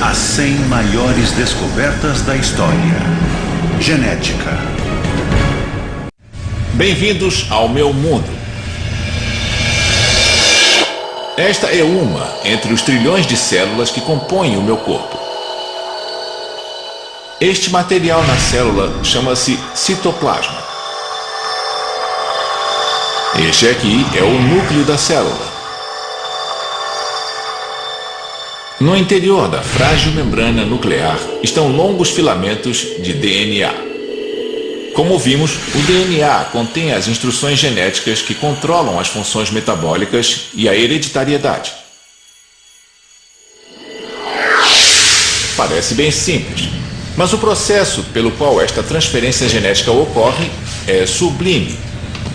As 100 maiores descobertas da história. Genética. Bem-vindos ao meu mundo. Esta é uma entre os trilhões de células que compõem o meu corpo. Este material na célula chama-se citoplasma. Este aqui é o núcleo da célula. No interior da frágil membrana nuclear estão longos filamentos de DNA. Como vimos, o DNA contém as instruções genéticas que controlam as funções metabólicas e a hereditariedade. Parece bem simples, mas o processo pelo qual esta transferência genética ocorre é sublime.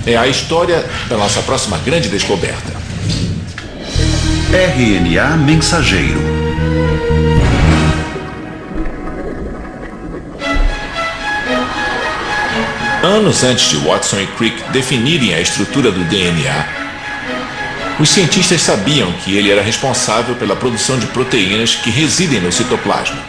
É a história da nossa próxima grande descoberta. RNA mensageiro. Anos antes de Watson e Crick definirem a estrutura do DNA, os cientistas sabiam que ele era responsável pela produção de proteínas que residem no citoplasma.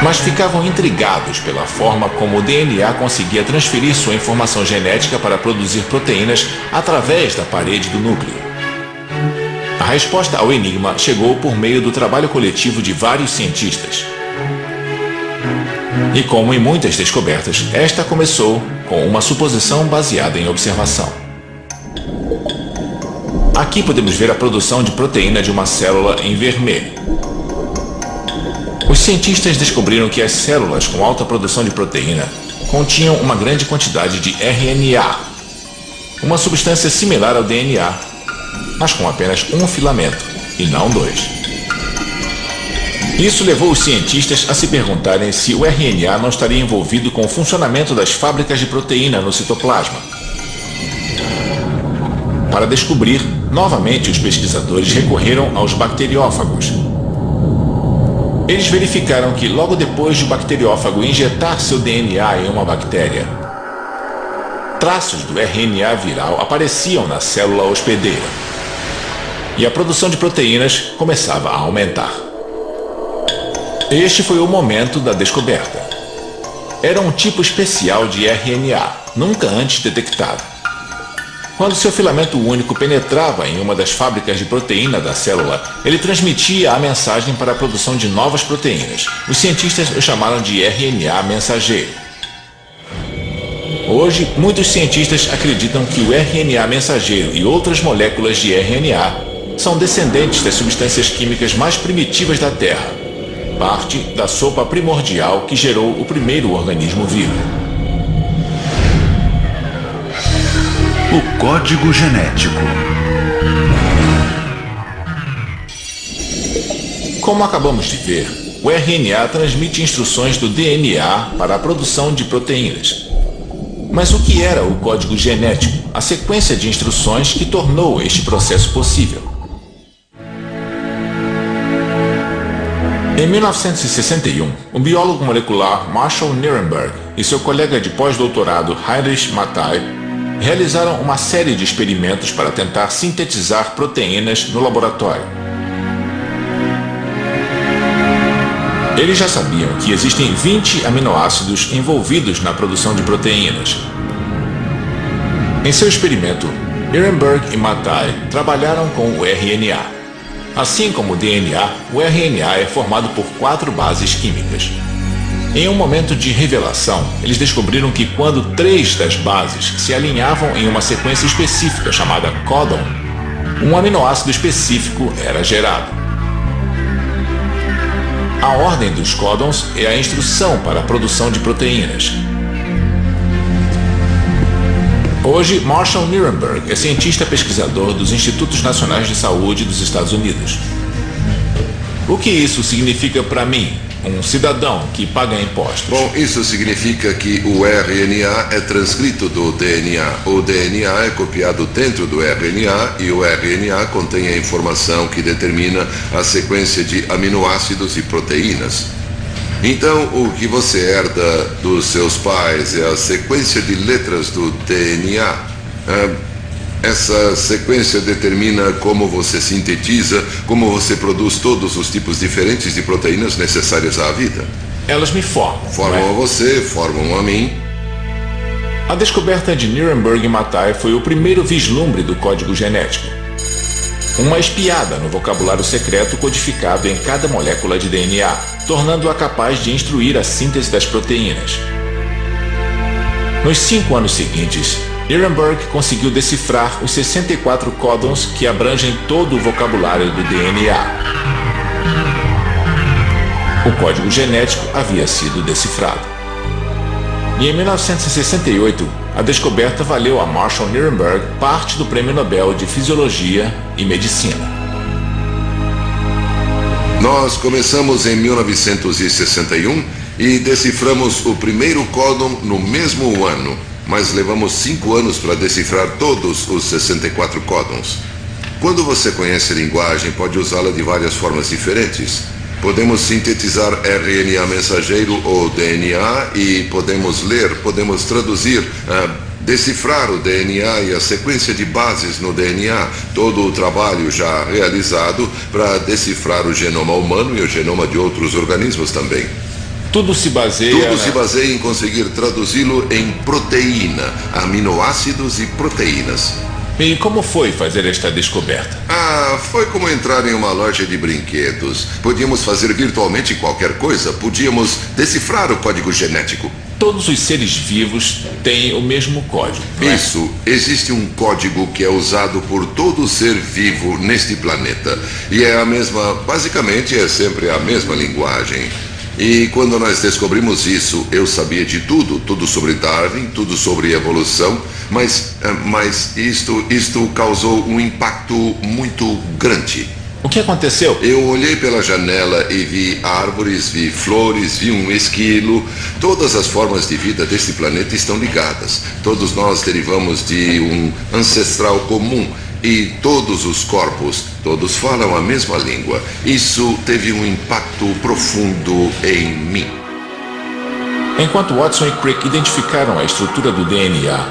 Mas ficavam intrigados pela forma como o DNA conseguia transferir sua informação genética para produzir proteínas através da parede do núcleo. A resposta ao enigma chegou por meio do trabalho coletivo de vários cientistas. E como em muitas descobertas, esta começou com uma suposição baseada em observação. Aqui podemos ver a produção de proteína de uma célula em vermelho. Os cientistas descobriram que as células com alta produção de proteína continham uma grande quantidade de RNA, uma substância similar ao DNA, mas com apenas um filamento, e não dois. Isso levou os cientistas a se perguntarem se o RNA não estaria envolvido com o funcionamento das fábricas de proteína no citoplasma. Para descobrir, novamente os pesquisadores recorreram aos bacteriófagos. Eles verificaram que logo depois de o bacteriófago injetar seu DNA em uma bactéria, traços do RNA viral apareciam na célula hospedeira e a produção de proteínas começava a aumentar. Este foi o momento da descoberta. Era um tipo especial de RNA, nunca antes detectado. Quando seu filamento único penetrava em uma das fábricas de proteína da célula, ele transmitia a mensagem para a produção de novas proteínas. Os cientistas o chamaram de RNA mensageiro. Hoje, muitos cientistas acreditam que o RNA mensageiro e outras moléculas de RNA são descendentes das substâncias químicas mais primitivas da Terra, parte da sopa primordial que gerou o primeiro organismo vivo. O código genético. Como acabamos de ver, o RNA transmite instruções do DNA para a produção de proteínas. Mas o que era o código genético, a sequência de instruções que tornou este processo possível? Em 1961, o biólogo molecular Marshall Nirenberg e seu colega de pós-doutorado Heinrich Mattei realizaram uma série de experimentos para tentar sintetizar proteínas no laboratório. Eles já sabiam que existem 20 aminoácidos envolvidos na produção de proteínas. Em seu experimento, Nirenberg e Mattei trabalharam com o RNA. Assim como o DNA, o RNA é formado por 4 bases químicas. Em um momento de revelação, eles descobriram que quando 3 das bases se alinhavam em uma sequência específica chamada códon, um aminoácido específico era gerado. A ordem dos códons é a instrução para a produção de proteínas. Hoje, Marshall Nirenberg é cientista pesquisador dos Institutos Nacionais de Saúde dos Estados Unidos. O que isso significa para mim, um cidadão que paga impostos? Bom, isso significa que o RNA é transcrito do DNA. O DNA é copiado dentro do RNA e o RNA contém a informação que determina a sequência de aminoácidos e proteínas. Então, o que você herda dos seus pais é a sequência de letras do DNA. Essa sequência determina como você sintetiza, como você produz todos os tipos diferentes de proteínas necessárias à vida. Elas me formam. Formam a você, formam a mim. A descoberta de Nirenberg e Mattei foi o primeiro vislumbre do código genético. Uma espiada no vocabulário secreto codificado em cada molécula de DNA, tornando-a capaz de instruir a síntese das proteínas. Nos 5 anos seguintes, Nirenberg conseguiu decifrar os 64 códons que abrangem todo o vocabulário do DNA. O código genético havia sido decifrado. E em 1968, a descoberta valeu a Marshall Nirenberg parte do Prêmio Nobel de Fisiologia e Medicina. Nós começamos em 1961 e deciframos o primeiro códon no mesmo ano, mas levamos 5 anos para decifrar todos os 64 códons. Quando você conhece a linguagem, pode usá-la de várias formas diferentes. Podemos sintetizar RNA mensageiro ou DNA e podemos ler, podemos traduzir, decifrar o DNA e a sequência de bases no DNA, todo o trabalho já realizado para decifrar o genoma humano e o genoma de outros organismos também. Tudo se baseia em conseguir traduzi-lo em proteína, aminoácidos e proteínas. E como foi fazer esta descoberta? Foi como entrar em uma loja de brinquedos. Podíamos fazer virtualmente qualquer coisa, podíamos decifrar o código genético. Todos os seres vivos têm o mesmo código, não é? Isso, existe um código que é usado por todo ser vivo neste planeta. E é a mesma, basicamente é sempre a mesma linguagem. E quando nós descobrimos isso, eu sabia de tudo sobre Darwin, tudo sobre evolução, mas isto causou um impacto muito grande. O que aconteceu? Eu olhei pela janela e vi árvores, vi flores, vi um esquilo. Todas as formas de vida deste planeta estão ligadas. Todos nós derivamos de um ancestral comum. E todos os corpos, todos falam a mesma língua. Isso teve um impacto profundo em mim. Enquanto Watson e Crick identificaram a estrutura do DNA,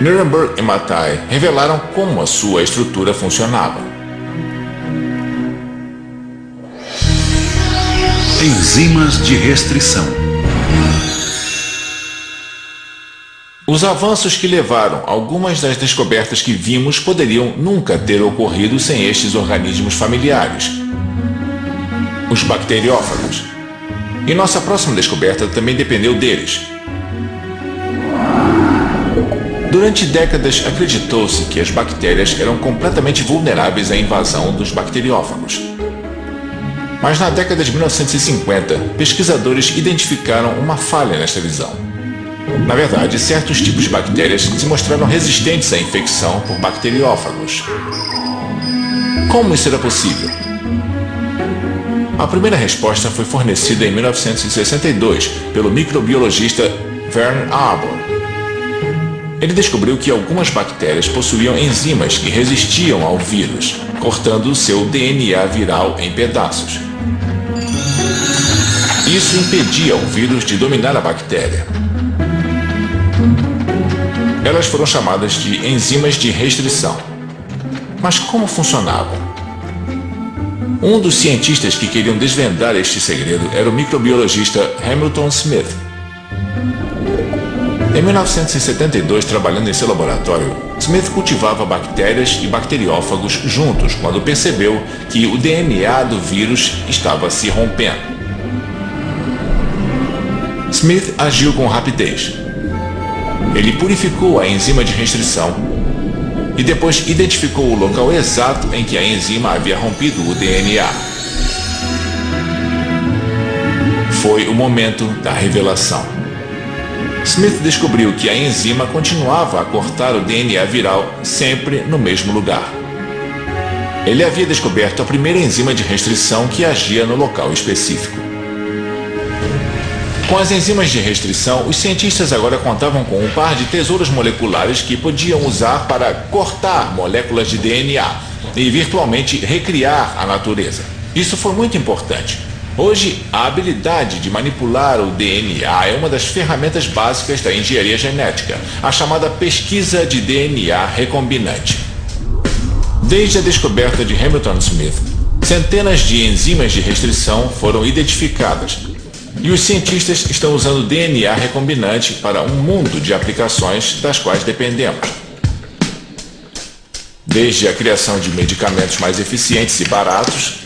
Nirenberg e Mattei revelaram como a sua estrutura funcionava. Enzimas de restrição. Os avanços que levaram algumas das descobertas que vimos poderiam nunca ter ocorrido sem estes organismos familiares, os bacteriófagos. E nossa próxima descoberta também dependeu deles. Durante décadas acreditou-se que as bactérias eram completamente vulneráveis à invasão dos bacteriófagos. Mas na década de 1950, pesquisadores identificaram uma falha nesta visão. Na verdade, certos tipos de bactérias se mostraram resistentes à infecção por bacteriófagos. Como isso era possível? A primeira resposta foi fornecida em 1962 pelo microbiologista Vern Arbor. Ele descobriu que algumas bactérias possuíam enzimas que resistiam ao vírus, cortando o seu DNA viral em pedaços. Isso impedia o vírus de dominar a bactéria. Elas foram chamadas de enzimas de restrição. Mas como funcionavam? Um dos cientistas que queriam desvendar este segredo era o microbiologista Hamilton Smith. Em 1972, trabalhando em seu laboratório, Smith cultivava bactérias e bacteriófagos juntos quando percebeu que o DNA do vírus estava se rompendo. Smith agiu com rapidez. Ele purificou a enzima de restrição e depois identificou o local exato em que a enzima havia rompido o DNA. Foi o momento da revelação. Smith descobriu que a enzima continuava a cortar o DNA viral sempre no mesmo lugar. Ele havia descoberto a primeira enzima de restrição que agia no local específico. Com as enzimas de restrição, os cientistas agora contavam com um par de tesouros moleculares que podiam usar para cortar moléculas de DNA e virtualmente recriar a natureza. Isso foi muito importante. Hoje, a habilidade de manipular o DNA é uma das ferramentas básicas da engenharia genética, a chamada pesquisa de DNA recombinante. Desde a descoberta de Hamilton Smith, centenas de enzimas de restrição foram identificadas, e os cientistas estão usando DNA recombinante para um mundo de aplicações das quais dependemos. Desde a criação de medicamentos mais eficientes e baratos,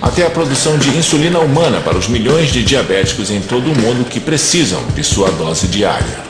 até a produção de insulina humana para os milhões de diabéticos em todo o mundo que precisam de sua dose diária.